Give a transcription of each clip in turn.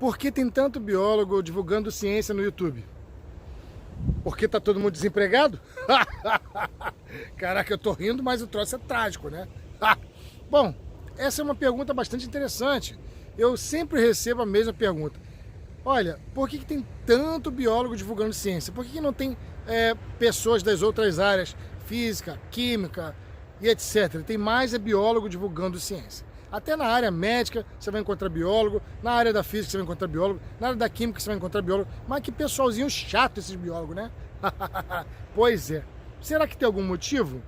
Por que tem tanto biólogo divulgando ciência no YouTube? Porque tá todo mundo desempregado? Caraca, eu tô rindo, mas o troço é trágico, né? Bom, essa é uma pergunta bastante interessante. Eu sempre recebo a mesma pergunta. Olha, por que tem tanto biólogo divulgando ciência? Por que não tem pessoas das outras áreas, física, química e etc? Tem mais biólogo divulgando ciência. Até na área médica você vai encontrar biólogo, na área da física você vai encontrar biólogo, na área da química você vai encontrar biólogo. Mas que pessoalzinho chato esses biólogos, né? Pois é. Será que tem algum motivo?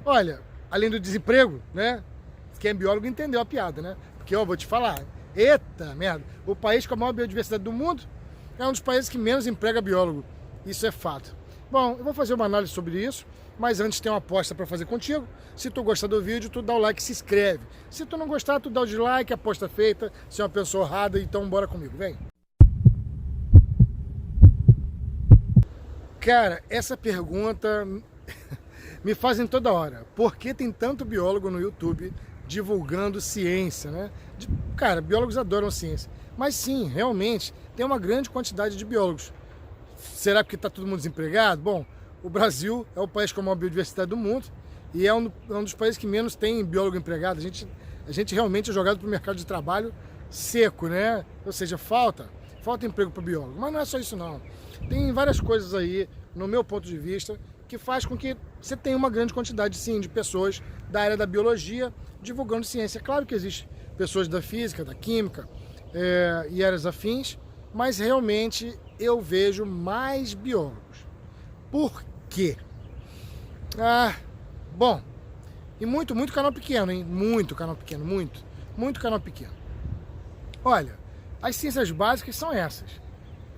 Olha, além do desemprego, né? Quem é biólogo entendeu a piada, né? Porque, ó, vou te falar, eita merda, o país com a maior biodiversidade do mundo é um dos países que menos emprega biólogo. Isso é fato. Bom, eu vou fazer uma análise sobre isso, mas antes tem uma aposta para fazer contigo. Se tu gostar do vídeo, tu dá o like e se inscreve. Se tu não gostar, tu dá o dislike, aposta feita. Se é uma pessoa honrada, então bora comigo, vem. Cara, essa pergunta me fazem toda hora. Por que tem tanto biólogo no YouTube divulgando ciência, né? Cara, biólogos adoram ciência. Mas sim, realmente, tem uma grande quantidade de biólogos. Será porque está todo mundo desempregado? Bom, o Brasil é o país com a maior biodiversidade do mundo e é um dos países que menos tem biólogo empregado. A gente realmente é jogado para o mercado de trabalho seco, né? Ou seja, falta emprego para biólogo. Mas não é só isso não. Tem várias coisas aí, no meu ponto de vista, que faz com que você tenha uma grande quantidade, sim, de pessoas da área da biologia divulgando ciência. Claro que existem pessoas da física, da química e áreas afins, mas realmente eu vejo mais biólogos. Por quê? Bom, e muito canal pequeno, hein? Muito canal pequeno, muito canal pequeno. Olha, as ciências básicas são essas.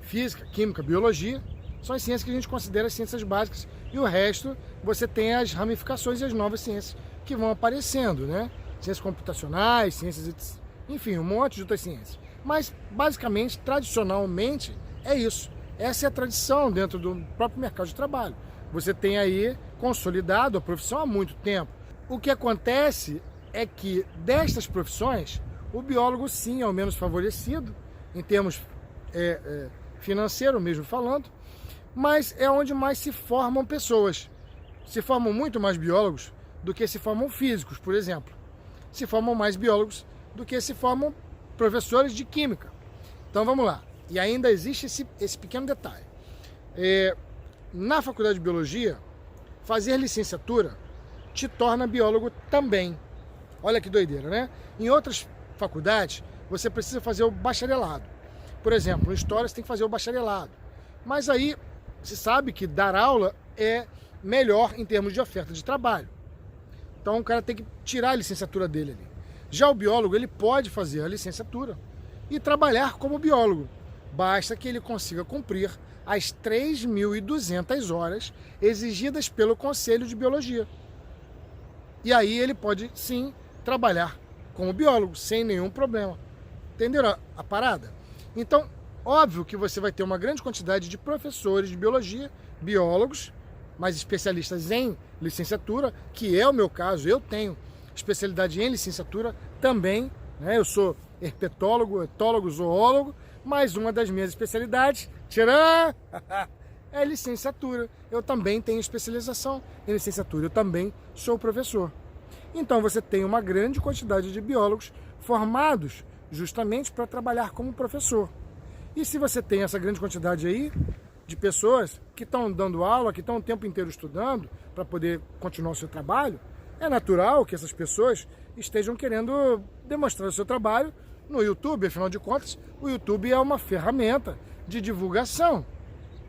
Física, química, biologia, são as ciências que a gente considera as ciências básicas e o resto você tem as ramificações e as novas ciências que vão aparecendo, né? Ciências computacionais, ciências, enfim, um monte de outras ciências. Mas, basicamente, tradicionalmente, é isso. Essa é a tradição dentro do próprio mercado de trabalho. Você tem aí consolidado a profissão há muito tempo. O que acontece é que destas profissões, o biólogo sim é o menos favorecido, em termos financeiro mesmo falando, mas é onde mais se formam pessoas. Se formam muito mais biólogos do que se formam físicos, por exemplo. Se formam mais biólogos do que se formam professores de química. Então vamos lá. E ainda existe esse pequeno detalhe. Na faculdade de biologia, fazer licenciatura te torna biólogo também. Olha que doideira, né? Em outras faculdades, você precisa fazer o bacharelado. Por exemplo, em História você tem que fazer o bacharelado. Mas aí, se sabe que dar aula é melhor em termos de oferta de trabalho. Então o cara tem que tirar a licenciatura dele ali. Já o biólogo, ele pode fazer a licenciatura e trabalhar como biólogo. Basta que ele consiga cumprir as 3.200 horas exigidas pelo Conselho de Biologia. E aí ele pode, sim, trabalhar como biólogo, sem nenhum problema. Entenderam a parada? Então, óbvio que você vai ter uma grande quantidade de professores de biologia, biólogos, mas especialistas em licenciatura, que é o meu caso. Eu tenho especialidade em licenciatura também, né? Eu sou herpetólogo, etólogo, zoólogo, mas uma das minhas especialidades, tcharam, é licenciatura. Eu também tenho especialização em licenciatura, eu também sou professor. Então você tem uma grande quantidade de biólogos formados justamente para trabalhar como professor. E se você tem essa grande quantidade aí de pessoas que estão dando aula, que estão o tempo inteiro estudando para poder continuar o seu trabalho, é natural que essas pessoas estejam querendo demonstrar o seu trabalho no YouTube. Afinal de contas, o YouTube é uma ferramenta de divulgação,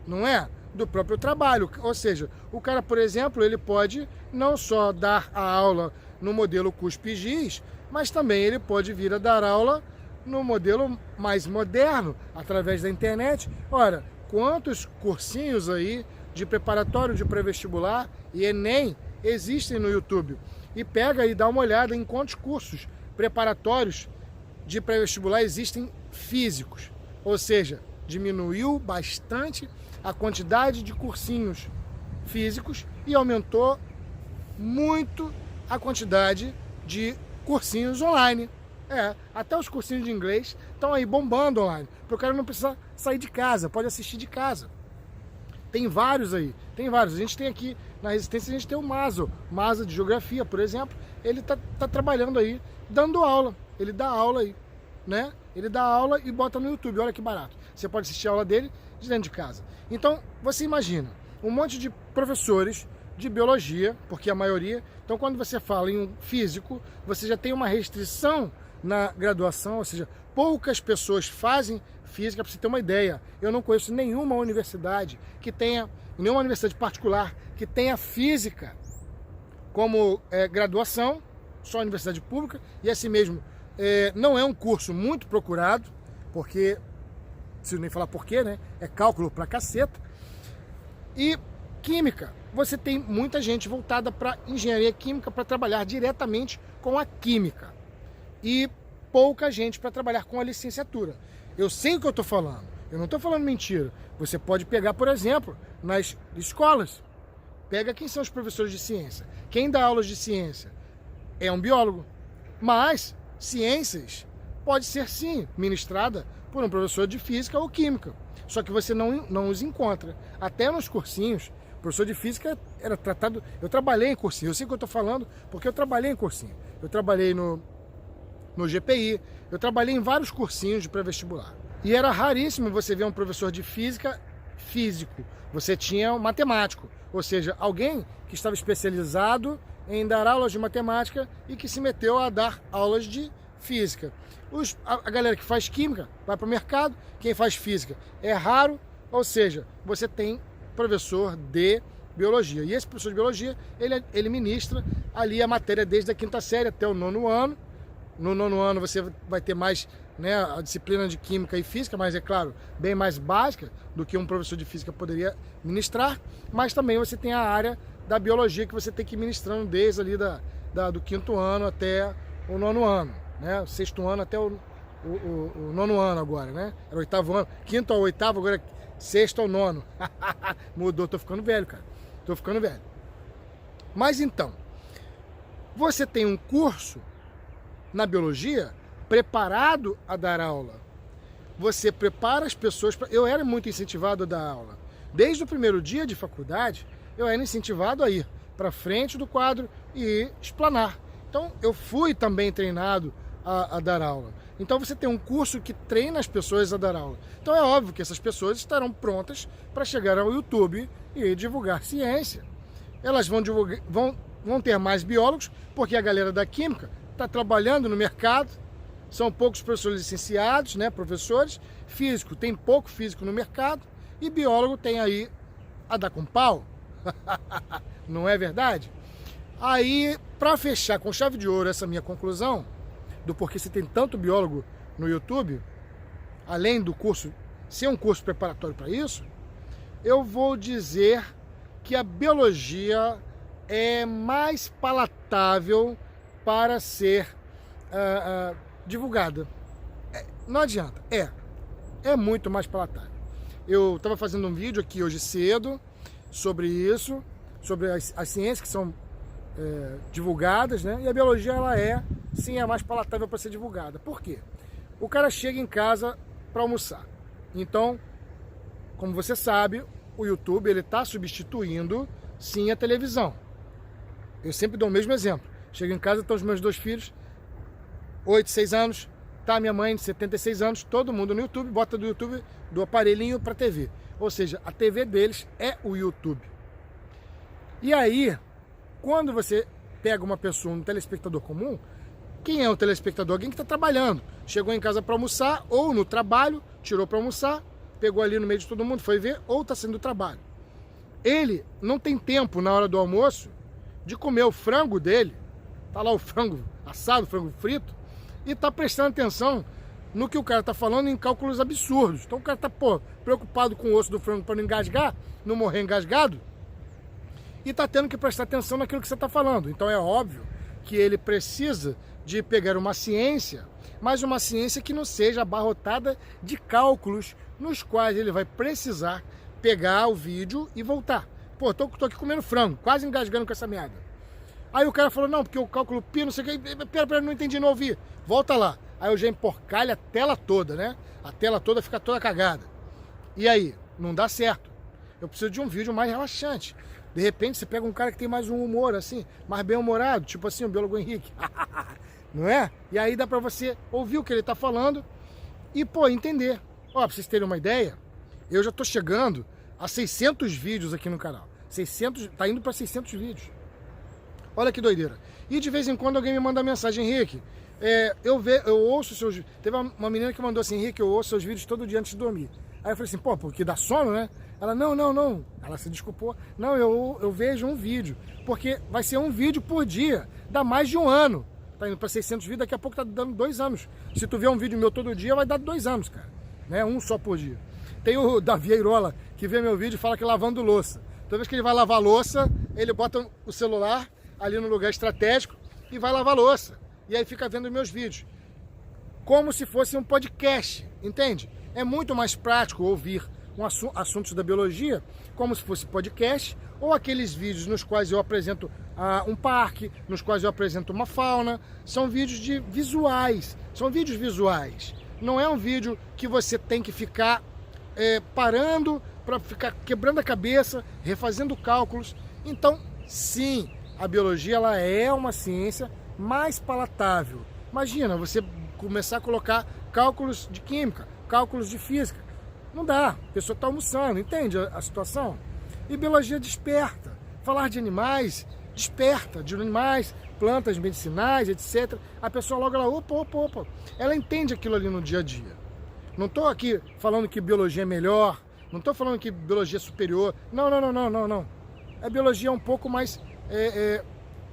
não é? Do próprio trabalho. Ou seja, o cara, por exemplo, ele pode não só dar a aula no modelo CUSP-GIS, mas também ele pode vir a dar aula no modelo mais moderno, através da internet. Ora, quantos cursinhos aí de preparatório de pré-vestibular e Enem existem no YouTube? E pega e dá uma olhada em quantos cursos preparatórios de pré-vestibular existem físicos. Ou seja, diminuiu bastante a quantidade de cursinhos físicos e aumentou muito a quantidade de cursinhos online. Até os cursinhos de inglês estão aí bombando online, para o cara não precisar sair de casa, pode assistir de casa. Tem vários aí, tem vários. A gente tem aqui na Resistência, a gente tem o Maza de Geografia, por exemplo. Ele tá trabalhando aí, dando aula. Ele dá aula aí, né? Ele dá aula e bota no YouTube, olha que barato. Você pode assistir a aula dele de dentro de casa. Então, você imagina, um monte de professores de biologia, porque a maioria... Então, quando você fala em um físico, você já tem uma restrição na graduação, ou seja, poucas pessoas fazem física. Para você ter uma ideia, eu não conheço nenhuma universidade que tenha, nenhuma universidade particular que tenha física como graduação, só a universidade pública, e assim mesmo não é um curso muito procurado, porque, não preciso nem falar porquê, né? É cálculo pra caceta. E química, você tem muita gente voltada para engenharia química para trabalhar diretamente com a química. E pouca gente para trabalhar com a licenciatura. Eu sei o que eu estou falando, eu não estou falando mentira. Você pode pegar, por exemplo, nas escolas. Pega quem são os professores de ciência. Quem dá aulas de ciência é um biólogo. Mas ciências pode ser sim ministrada por um professor de física ou química. Só que você não os encontra. Até nos cursinhos, o professor de física era tratado... Eu trabalhei em cursinho, eu sei o que eu estou falando porque eu trabalhei em cursinho. Eu trabalhei no GPI, eu trabalhei em vários cursinhos de pré-vestibular. E era raríssimo você ver um professor de física físico. Você tinha um matemático, ou seja, alguém que estava especializado em dar aulas de matemática e que se meteu a dar aulas de física. A galera que faz química vai para o mercado, quem faz física é raro, ou seja, você tem professor de biologia. E esse professor de biologia, ele ministra ali a matéria desde a 5ª série até o 9º ano. No 9º ano você vai ter mais, né, a disciplina de química e física, mas é claro, bem mais básica do que um professor de física poderia ministrar. Mas também você tem a área da biologia que você tem que ir ministrando desde ali do 5º ano até o 9º ano, né? O 6º ano até o 9º ano agora, né? Era o 8º ano, 5º ao 8º, agora é 6º ao 9º. Mudou, tô ficando velho, cara. Tô ficando velho. Mas então, você tem um curso na biologia preparado a dar aula. Você prepara as pessoas... Eu era muito incentivado a dar aula. Desde o primeiro dia de faculdade, eu era incentivado a ir para frente do quadro e explanar. Então, eu fui também treinado a dar aula. Então, você tem um curso que treina as pessoas a dar aula. Então, é óbvio que essas pessoas estarão prontas para chegar ao YouTube e divulgar ciência. Elas vão ter mais biólogos, porque a galera da química está trabalhando no mercado, são poucos professores licenciados, né, professores. Físico, tem pouco físico no mercado, e biólogo tem aí a dar com pau. Não é verdade? Aí, para fechar com chave de ouro essa minha conclusão, do porquê você tem tanto biólogo no YouTube, além do curso ser um curso preparatório para isso, eu vou dizer que a biologia é mais palatável para ser divulgada. Não adianta, é muito mais palatável. Eu estava fazendo um vídeo aqui hoje cedo sobre isso, sobre as ciências que são divulgadas, né? E a biologia, ela sim, mais palatável para ser divulgada. Por quê? O cara chega em casa para almoçar. Então, como você sabe, o YouTube ele está substituindo, sim, a televisão. Eu sempre dou o mesmo exemplo. Chego em casa, estão os meus 2 filhos, 8, 6 anos, tá a minha mãe de 76 anos, todo mundo no YouTube, bota do YouTube, do aparelhinho para TV. Ou seja, a TV deles é o YouTube. E aí, quando você pega uma pessoa, um telespectador comum, quem é o telespectador? Alguém que está trabalhando. Chegou em casa para almoçar, ou no trabalho, tirou para almoçar, pegou ali no meio de todo mundo, foi ver, ou está saindo do trabalho. Ele não tem tempo na hora do almoço de comer o frango dele, tá lá o frango assado, o frango frito, e tá prestando atenção no que o cara tá falando em cálculos absurdos. Então o cara tá, preocupado com o osso do frango para não engasgar, não morrer engasgado, e tá tendo que prestar atenção naquilo que você tá falando. Então é óbvio que ele precisa de pegar uma ciência, mas uma ciência que não seja abarrotada de cálculos nos quais ele vai precisar pegar o vídeo e voltar. Tô aqui comendo frango, quase engasgando com essa merda. Aí o cara falou, não, porque o cálculo π, não sei o que, pera, não entendi, não ouvi. Volta lá. Aí eu já emporcalho a tela toda, né? A tela toda fica toda cagada. E aí? Não dá certo. Eu preciso de um vídeo mais relaxante. De repente você pega um cara que tem mais um humor, assim, mais bem-humorado, tipo assim, o biólogo Henrique. Não é? E aí dá pra você ouvir o que ele tá falando e, pô, entender. Ó, pra vocês terem uma ideia, eu já tô chegando a 600 vídeos aqui no canal. 600, tá indo pra 600 vídeos. Olha que doideira. E de vez em quando alguém me manda mensagem, Henrique, eu ouço seus vídeos. Teve uma menina que mandou assim, Henrique, eu ouço seus vídeos todo dia antes de dormir. Aí eu falei assim, pô, porque dá sono, né? Ela, não. Ela se desculpou. Não, eu vejo um vídeo. Porque vai ser um vídeo por dia. Dá mais de um ano. Tá indo pra 600 vídeos, daqui a pouco tá dando 2 anos. Se tu ver um vídeo meu todo dia, vai dar 2 anos, cara. Né? Um só por dia. Tem o Davi Eirola, que vê meu vídeo e fala que lavando louça. Toda vez que ele vai lavar louça, ele bota o celular ali no lugar estratégico e vai lavar louça. E aí fica vendo meus vídeos. Como se fosse um podcast, entende? É muito mais prático ouvir assuntos da biologia como se fosse podcast, ou aqueles vídeos nos quais eu apresento um parque, nos quais eu apresento uma fauna. São vídeos visuais, são vídeos visuais. Não é um vídeo que você tem que ficar parando para ficar quebrando a cabeça, refazendo cálculos. Então, sim, a biologia ela é uma ciência mais palatável. Imagina você começar a colocar cálculos de química, cálculos de física. Não dá, a pessoa está almoçando, entende a situação? E biologia desperta. Falar de animais desperta, de animais, plantas medicinais, etc. A pessoa logo ela, opa. Ela entende aquilo ali no dia a dia. Não estou aqui falando que biologia é melhor, não estou falando que biologia é superior. Não. A biologia é um pouco mais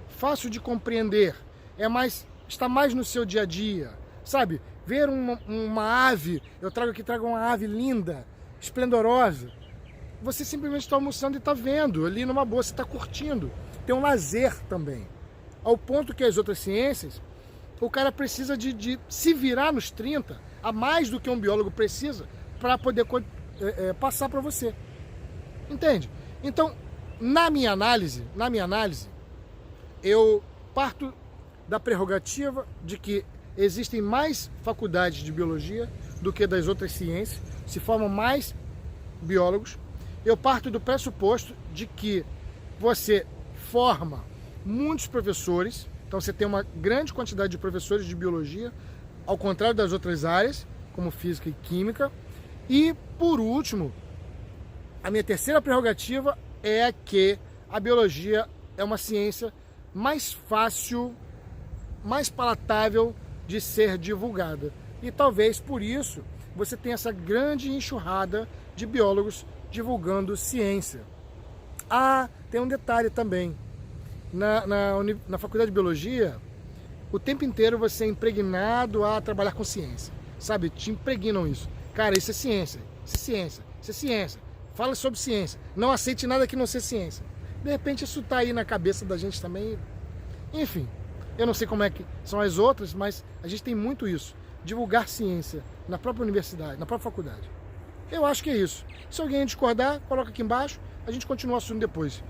fácil de compreender. Está mais no seu dia a dia. Sabe? Ver uma ave, eu trago uma ave linda, esplendorosa. Você simplesmente está almoçando e está vendo ali numa boa, você está curtindo. Tem um lazer também. Ao ponto que as outras ciências, o cara precisa de se virar nos 30, a mais do que um biólogo precisa, para poder passar para você. Entende? Então, na minha análise, eu parto da prerrogativa de que existem mais faculdades de biologia do que das outras ciências, se formam mais biólogos. Eu parto do pressuposto de que você forma muitos professores, então você tem uma grande quantidade de professores de biologia, ao contrário das outras áreas, como física e química. E, por último, a minha terceira prerrogativa é que a biologia é uma ciência mais fácil, mais palatável de ser divulgada. E talvez por isso você tenha essa grande enxurrada de biólogos divulgando ciência. Ah, tem um detalhe também. Na faculdade de biologia, o tempo inteiro você é impregnado a trabalhar com ciência. Sabe? Te impregnam isso. Cara, isso é ciência. Isso é ciência. Isso é ciência. Fala sobre ciência. Não aceite nada que não seja ciência. De repente isso tá aí na cabeça da gente também. Enfim, eu não sei como é que são as outras, mas a gente tem muito isso. Divulgar ciência na própria universidade, na própria faculdade. Eu acho que é isso. Se alguém discordar, coloca aqui embaixo. A gente continua o assunto depois.